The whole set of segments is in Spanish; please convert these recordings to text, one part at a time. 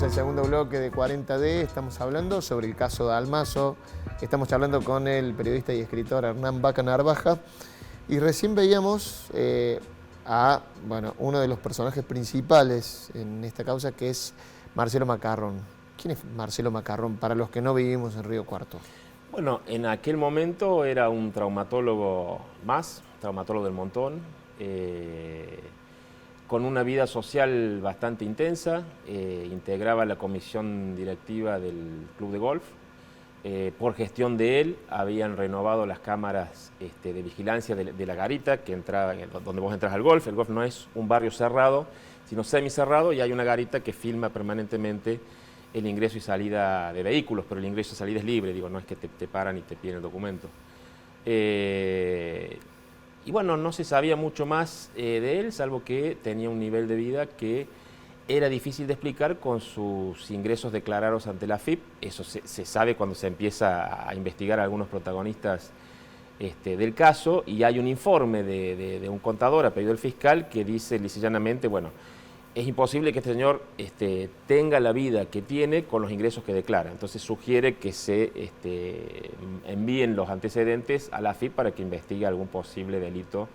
el segundo bloque de 40D, estamos hablando sobre el caso Dalmazo, estamos hablando con el periodista y escritor Hernán Baca Narvaja y recién veíamos a uno de los personajes principales en esta causa, que es Marcelo Macarrón. ¿Quién es Marcelo Macarrón para los que no vivimos en Río Cuarto? Bueno, en aquel momento era un traumatólogo traumatólogo del montón, con una vida social bastante intensa, integraba la comisión directiva del club de golf. Por gestión de él habían renovado las cámaras de vigilancia de la garita que entraba, donde vos entras al golf. El golf no es un barrio cerrado, sino semicerrado, y hay una garita que filma permanentemente el ingreso y salida de vehículos, pero el ingreso y salida es libre, digo, no es que te paran y te piden el documento. Y bueno, no se sabía mucho más de él, salvo que tenía un nivel de vida que era difícil de explicar con sus ingresos declarados ante la AFIP. Eso se sabe cuando se empieza a investigar a algunos protagonistas del caso, y hay un informe de un contador a pedido del fiscal que dice lisa y llanamente, bueno, es imposible que este señor tenga la vida que tiene con los ingresos que declara. Entonces sugiere que se envíen los antecedentes a la AFIP para que investigue algún posible delito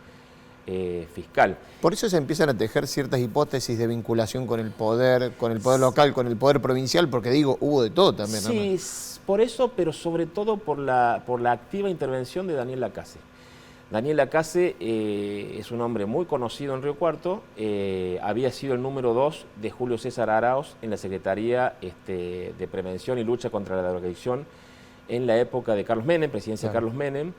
fiscal. Por eso se empiezan a tejer ciertas hipótesis de vinculación con el poder local, con el poder provincial, porque digo, hubo de todo también. Sí, por eso, pero sobre todo por la activa intervención de Daniel Lacase. Daniel Lacase es un hombre muy conocido en Río Cuarto, había sido el número 2 de Julio César Arauz en la Secretaría de Prevención y Lucha contra la Drogadicción en la época de Carlos Menem, presidencia de Carlos Menem.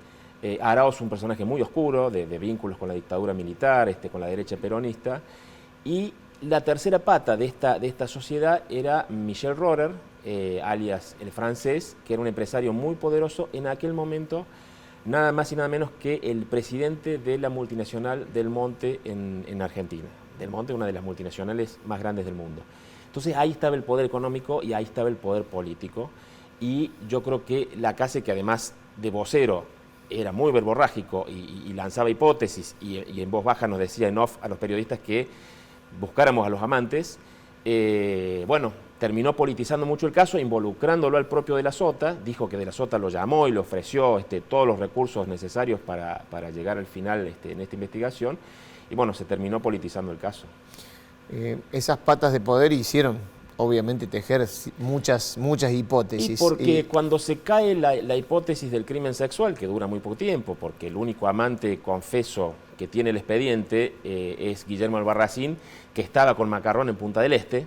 Arauz, un personaje muy oscuro, de vínculos con la dictadura militar, con la derecha peronista. Y la tercera pata de esta sociedad era Michel Rohrer, alias el francés, que era un empresario muy poderoso en aquel momento, nada más y nada menos que el presidente de la multinacional Del Monte en Argentina. Del Monte, una de las multinacionales más grandes del mundo. Entonces ahí estaba el poder económico y ahí estaba el poder político. Y yo creo que Lacase, que además de vocero era muy verborrágico y lanzaba hipótesis y en voz baja nos decía en off a los periodistas que buscáramos a los amantes, terminó politizando mucho el caso, involucrándolo al propio De la Sota. Dijo que De la Sota lo llamó y le ofreció todos los recursos necesarios para llegar al final en esta investigación, y bueno, se terminó politizando el caso. Esas patas de poder hicieron, obviamente, tejer muchas hipótesis. Y porque cuando se cae la hipótesis del crimen sexual, que dura muy poco tiempo, porque el único amante confeso que tiene el expediente es Guillermo Albarracín, que estaba con Macarrón en Punta del Este,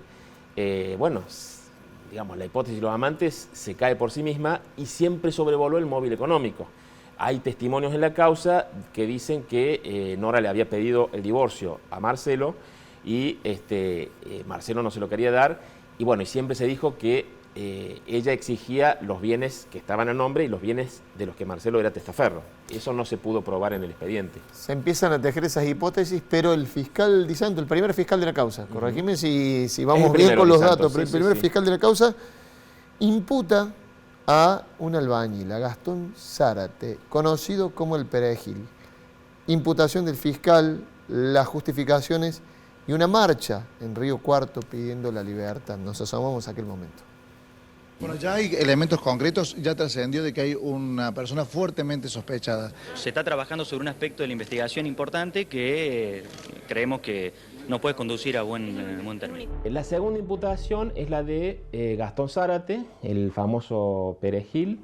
digamos, la hipótesis de los amantes se cae por sí misma y siempre sobrevoló el móvil económico. Hay testimonios en la causa que dicen que Nora le había pedido el divorcio a Marcelo y Marcelo no se lo quería dar, y bueno, y siempre se dijo que ella exigía los bienes que estaban a nombre y los bienes de los que Marcelo era testaferro. Eso no se pudo probar en el expediente. Se empiezan a tejer esas hipótesis, pero el fiscal Di Santo, el primer fiscal de la causa, corregime si vamos bien con los datos, pero el primer fiscal de la causa imputa a un albañil, a Gastón Zárate, conocido como el Perejil. Imputación del fiscal, las justificaciones y una marcha en Río Cuarto pidiendo la libertad. Nos asomamos a aquel momento. Bueno, ya hay elementos concretos, ya trascendió de que hay una persona fuertemente sospechada. Se está trabajando sobre un aspecto de la investigación importante que creemos que nos puede conducir a buen término. La segunda imputación es la de Gastón Zárate, el famoso Perejil.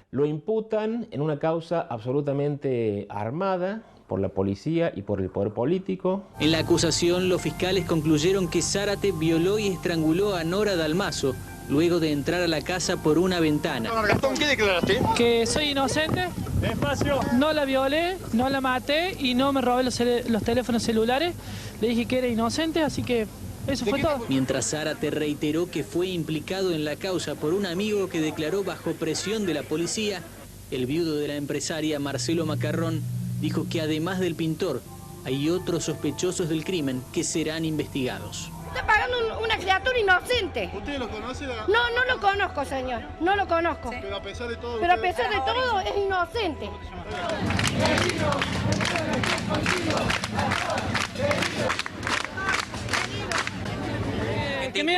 Lo imputan en una causa absolutamente armada por la policía y por el poder político. En la acusación, los fiscales concluyeron que Zárate violó y estranguló a Nora Dalmazo luego de entrar a la casa por una ventana. Gastón, ¿qué declaraste? Que soy inocente, no la violé, no la maté y no me robé los teléfonos celulares. Le dije que era inocente, así que eso fue todo. Mientras Zárate reiteró que fue implicado en la causa por un amigo que declaró bajo presión de la policía, el viudo de la empresaria Marcelo Macarrón dijo que además del pintor, hay otros sospechosos del crimen que serán investigados. Está pagando una criatura inocente. ¿Usted lo conoce? No, no lo conozco, señor. No lo conozco. Sí. Pero a pesar de todo... Pero a pesar de todo, es inocente.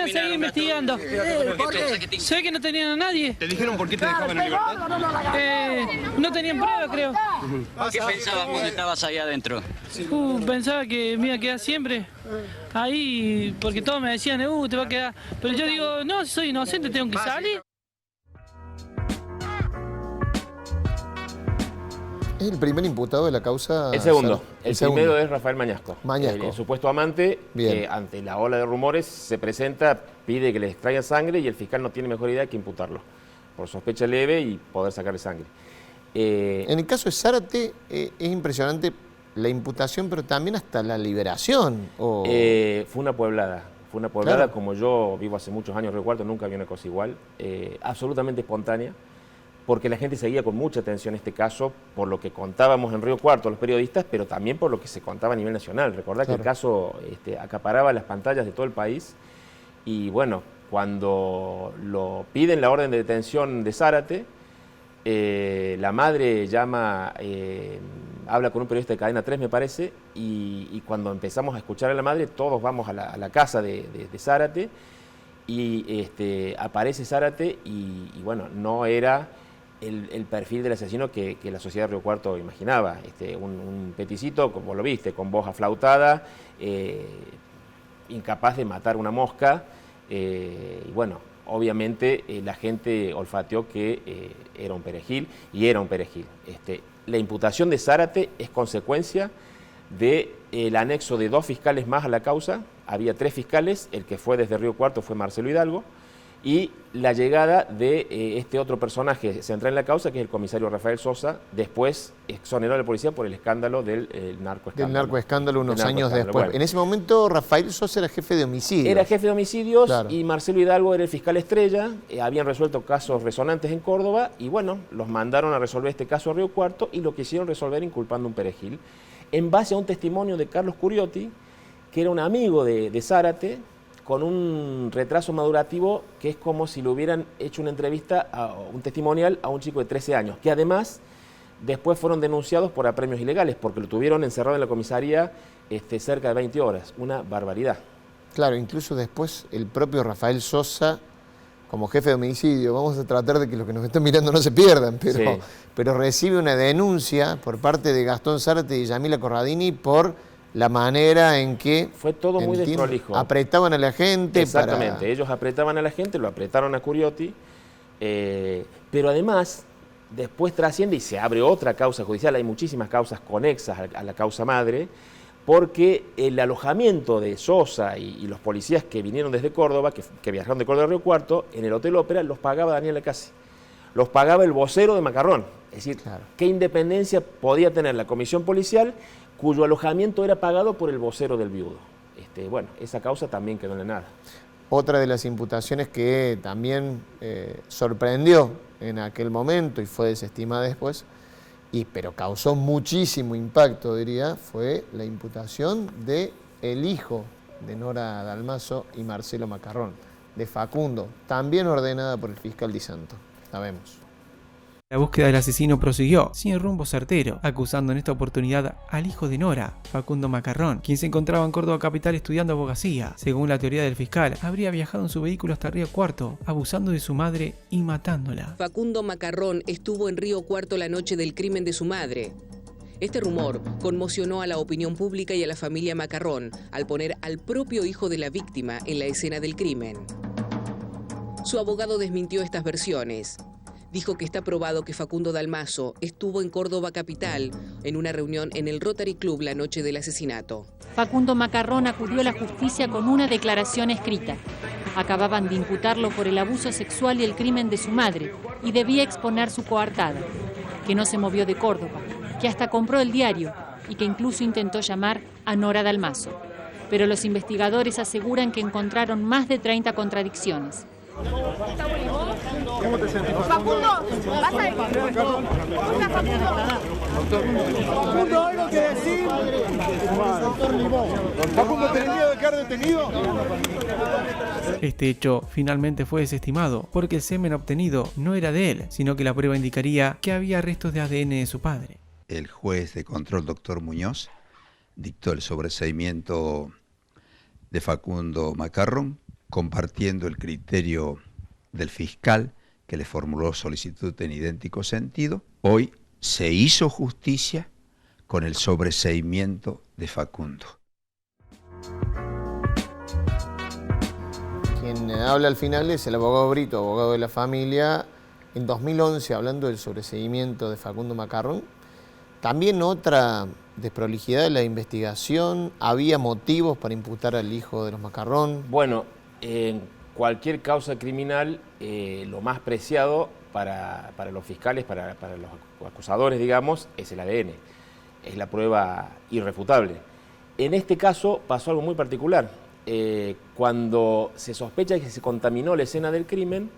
a seguir investigando. Sé que no tenían a nadie. ¿Te dijeron por qué te dejaban en libertad? No tenían prueba, creo. ¿Qué pensabas cuando estabas ahí adentro? Pensaba que me iba a quedar siempre ahí, porque todos me decían, te va a quedar. Pero yo digo, no, si soy inocente, tengo que salir. ¿Es el primer imputado de la causa? El segundo. El primero es Rafael Mañasco. Mañasco. El supuesto amante, que ante la ola de rumores se presenta, pide que le extraiga sangre y el fiscal no tiene mejor idea que imputarlo por sospecha leve y poder sacarle sangre. En el caso de Zárate es impresionante la imputación, pero también hasta la liberación. Fue una pueblada. Fue una pueblada, claro. Como yo vivo hace muchos años en Río Cuarto, nunca vi una cosa igual. Absolutamente espontánea, porque la gente seguía con mucha atención este caso, por lo que contábamos en Río Cuarto los periodistas, pero también por lo que se contaba a nivel nacional. Recordá que el caso acaparaba las pantallas de todo el país y bueno, cuando lo piden la orden de detención de Zárate, la madre llama, habla con un periodista de Cadena 3 me parece, y cuando empezamos a escuchar a la madre, todos vamos a la casa de Zárate y aparece Zárate y bueno, no era el perfil del asesino que la sociedad de Río Cuarto imaginaba. Un peticito, como lo viste, con voz aflautada, incapaz de matar una mosca, y bueno, obviamente la gente olfateó que era un perejil, y era un perejil. La imputación de Zárate es consecuencia del anexo de 2 fiscales más a la causa. Había 3 fiscales, el que fue desde Río Cuarto fue Marcelo Hidalgo, y la llegada de este otro personaje central en la causa, que es el comisario Rafael Sosa, después exoneró a la policía por el escándalo del narcoescándalo. Del narcoescándalo unos años después. Bueno. En ese momento Rafael Sosa era jefe de homicidios. Era jefe de homicidios, claro. Y Marcelo Hidalgo era el fiscal estrella. Habían resuelto casos resonantes en Córdoba y bueno, los mandaron a resolver este caso a Río Cuarto y lo quisieron resolver inculpando a un perejil, en base a un testimonio de Carlos Curiotti, que era un amigo de Zárate, con un retraso madurativo que es como si le hubieran hecho una entrevista, un testimonial a un chico de 13 años, que además después fueron denunciados por apremios ilegales, porque lo tuvieron encerrado en la comisaría cerca de 20 horas, una barbaridad. Claro, incluso después el propio Rafael Sosa, como jefe de homicidio, vamos a tratar de que los que nos están mirando no se pierdan, pero recibe una denuncia por parte de Gastón Zárate y Yamila Corradini por la manera en que fue todo muy desprolijo. Apretaban a la gente. Exactamente, ellos apretaban a la gente, lo apretaron a Curiotti, pero además después trasciende y se abre otra causa judicial. Hay muchísimas causas conexas a la causa madre, porque el alojamiento de Sosa y los policías que vinieron desde Córdoba, que viajaron de Córdoba a Río Cuarto, en el Hotel Ópera los pagaba Daniel Lacase, los pagaba el vocero de Macarrón. Es decir, ¿qué independencia podía tener la comisión policial cuyo alojamiento era pagado por el vocero del viudo? Bueno, esa causa también quedó en la nada. Otra de las imputaciones que también sorprendió en aquel momento y fue desestimada después, pero causó muchísimo impacto, diría, fue la imputación del hijo de Nora Dalmaso y Marcelo Macarrón, de Facundo, también ordenada por el fiscal Di Santo. La vemos. La búsqueda del asesino prosiguió sin rumbo certero, acusando en esta oportunidad al hijo de Nora, Facundo Macarrón, quien se encontraba en Córdoba capital estudiando abogacía. Según la teoría del fiscal, habría viajado en su vehículo hasta Río Cuarto, abusando de su madre y matándola. Facundo Macarrón estuvo en Río Cuarto la noche del crimen de su madre. Este rumor conmocionó a la opinión pública y a la familia Macarrón al poner al propio hijo de la víctima en la escena del crimen. Su abogado desmintió estas versiones. Dijo que está probado que Facundo Dalmaso estuvo en Córdoba capital en una reunión en el Rotary Club la noche del asesinato. Facundo Macarrón acudió a la justicia con una declaración escrita. Acababan de imputarlo por el abuso sexual y el crimen de su madre y debía exponer su coartada, que no se movió de Córdoba, que hasta compró el diario y que incluso intentó llamar a Nora Dalmaso. Pero los investigadores aseguran que encontraron más de 30 contradicciones. ¿Cómo te sentís, Facundo? ¿Vas a decir? Hola, Facundo, ¿algo que decir? Facundo, ¿tenés miedo de quedar detenido? Este hecho finalmente fue desestimado porque el semen obtenido no era de él, sino que la prueba indicaría que había restos de ADN de su padre. El juez de control, doctor Muñoz, dictó el sobreseimiento de Facundo Macarrón compartiendo el criterio del fiscal que le formuló solicitud en idéntico sentido, hoy se hizo justicia con el sobreseimiento de Facundo. Quien habla al final es el abogado Brito, abogado de la familia. En 2011, hablando del sobreseimiento de Facundo Macarrón, también otra desprolijidad de la investigación. ¿Había motivos para imputar al hijo de los Macarrón? Bueno, en cualquier causa criminal, lo más preciado para los fiscales, para los acusadores, digamos, es el ADN. Es la prueba irrefutable. En este caso pasó algo muy particular. Cuando se sospecha que se contaminó la escena del crimen,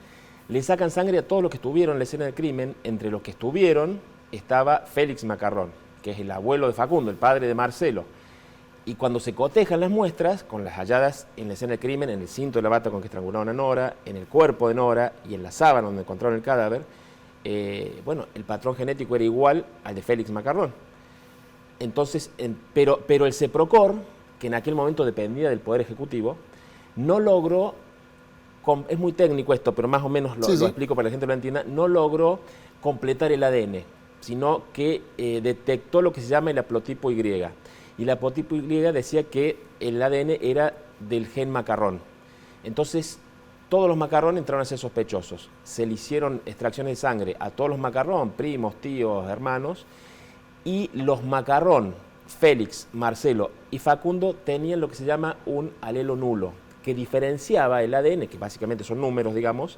le sacan sangre a todos los que estuvieron en la escena del crimen. Entre los que estuvieron estaba Félix Macarrón, que es el abuelo de Facundo, el padre de Marcelo. Y cuando se cotejan las muestras, con las halladas en la escena del crimen, en el cinto de la bata con que estrangularon a Nora, en el cuerpo de Nora y en la sábana donde encontraron el cadáver, bueno, el patrón genético era igual al de Félix Macarrón. Entonces, pero el CEPROCOR, que en aquel momento dependía del Poder Ejecutivo, no logró, es muy técnico esto, pero más o menos lo explico para que la gente lo entienda, no logró completar el ADN, sino que detectó lo que se llama el haplotipo Y. Y el haplotipo Y decía que el ADN era del gen Macarrón. Entonces, todos los Macarrón entraron a ser sospechosos. Se le hicieron extracciones de sangre a todos los Macarrón, primos, tíos, hermanos, y los Macarrón, Félix, Marcelo y Facundo tenían lo que se llama un alelo nulo, que diferenciaba el ADN, que básicamente son números, digamos,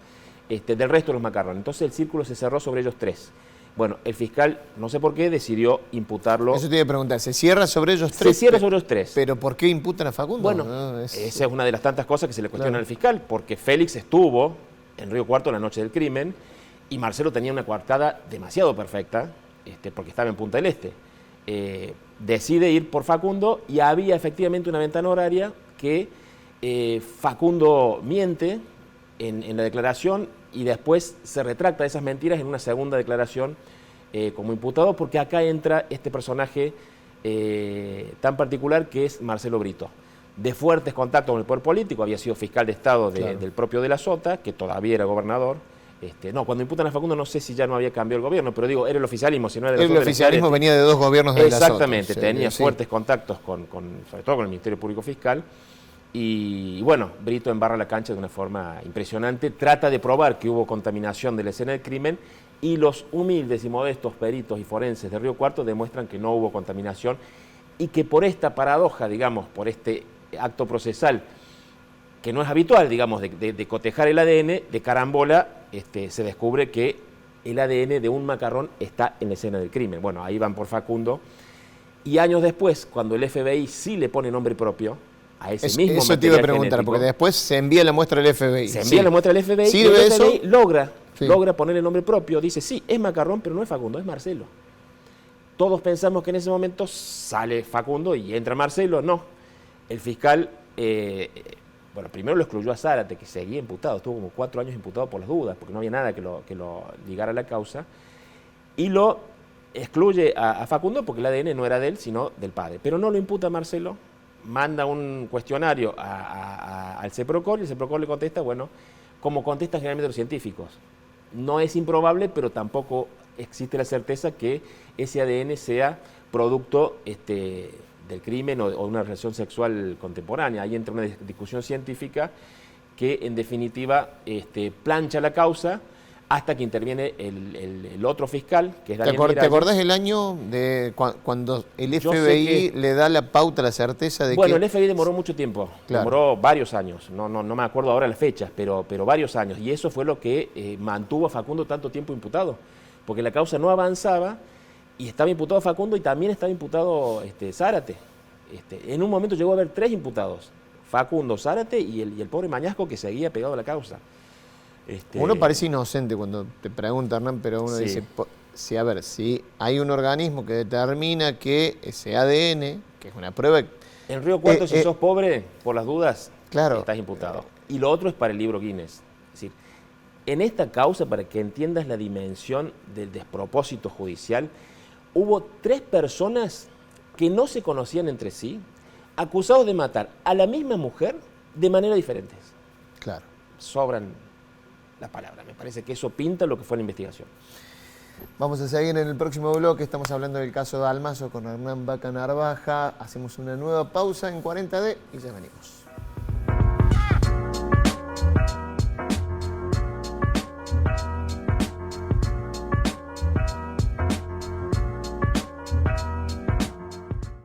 del resto de los Macarrón. Entonces el círculo se cerró sobre ellos tres. Bueno, el fiscal, no sé por qué, decidió imputarlo. Eso te iba a preguntar, ¿se cierra sobre ellos tres? Se cierra sobre ellos tres. ¿Pero por qué imputan a Facundo? Bueno, esa es una de las tantas cosas que se le cuestionan al fiscal, porque Félix estuvo en Río Cuarto la noche del crimen y Marcelo tenía una coartada demasiado perfecta, porque estaba en Punta del Este. Decide ir por Facundo y había efectivamente una ventana horaria que Facundo miente en la declaración y después se retracta de esas mentiras en una segunda declaración como imputado, porque acá entra este personaje tan particular que es Marcelo Brito, de fuertes contactos con el poder político, había sido fiscal de Estado del propio de la Sota, que todavía era gobernador. No, cuando imputan a Facundo no sé si ya no había cambiado el gobierno, pero digo, era el oficialismo, si no era de la Sota. El oficialismo venía de dos gobiernos de la Sota. Exactamente, tenía fuertes contactos sobre todo con el Ministerio Público Fiscal. Y bueno, Brito embarra la cancha de una forma impresionante, trata de probar que hubo contaminación de la escena del crimen y los humildes y modestos peritos y forenses de Río Cuarto demuestran que no hubo contaminación y que por esta paradoja, digamos, por este acto procesal que no es habitual, digamos, de cotejar el ADN, de carambola, se descubre que el ADN de un Macarrón está en la escena del crimen. Bueno, ahí van por Facundo y años después, cuando el FBI sí le pone nombre propio a ese mismo eso te iba a preguntar, porque después se envía la muestra al FBI. Se envía la muestra al FBI y el FBI logra poner el nombre propio. Dice, sí, es Macarrón, pero no es Facundo, es Marcelo. Todos pensamos que en ese momento sale Facundo y entra Marcelo. No. El fiscal, bueno, primero lo excluyó a Zárate, que seguía imputado. Estuvo como 4 años imputado por las dudas, porque no había nada que lo ligara a la causa. Y lo excluye a Facundo porque el ADN no era de él, sino del padre. Pero no lo imputa a Marcelo. Manda un cuestionario al CEPROCOR y el CEPROCOR le contesta, bueno, como contestan generalmente los científicos. No es improbable, pero tampoco existe la certeza que ese ADN sea producto del crimen o una relación sexual contemporánea. Ahí entra una discusión científica que, en definitiva, plancha la causa hasta que interviene el otro fiscal, que es Daniel Miralles. ¿Te acordás el año de cuando el FBI le da la pauta, la certeza de que...? Bueno, el FBI demoró mucho tiempo, demoró varios años, no me acuerdo ahora las fechas, pero varios años, y eso fue lo que mantuvo a Facundo tanto tiempo imputado, porque la causa no avanzaba y estaba imputado Facundo y también estaba imputado Zárate. En un momento llegó a haber 3 imputados, Facundo, Zárate y el pobre Mañasco, que seguía pegado a la causa. Uno parece inocente cuando te pregunta, Hernán, pero uno dice, si hay un organismo que determina que ese ADN, que es una prueba... En Río Cuarto, si sos pobre, por las dudas, estás imputado. Y lo otro es para el libro Guinness. Es decir, en esta causa, para que entiendas la dimensión del despropósito judicial, hubo 3 personas que no se conocían entre sí, acusados de matar a la misma mujer de manera diferentes. Claro. Sobran la palabra. Me parece que eso pinta lo que fue la investigación. Vamos a seguir en el próximo bloque. Estamos hablando del caso de Almazo con Hernán Vaca Narvaja. Hacemos una nueva pausa en 40D y ya venimos.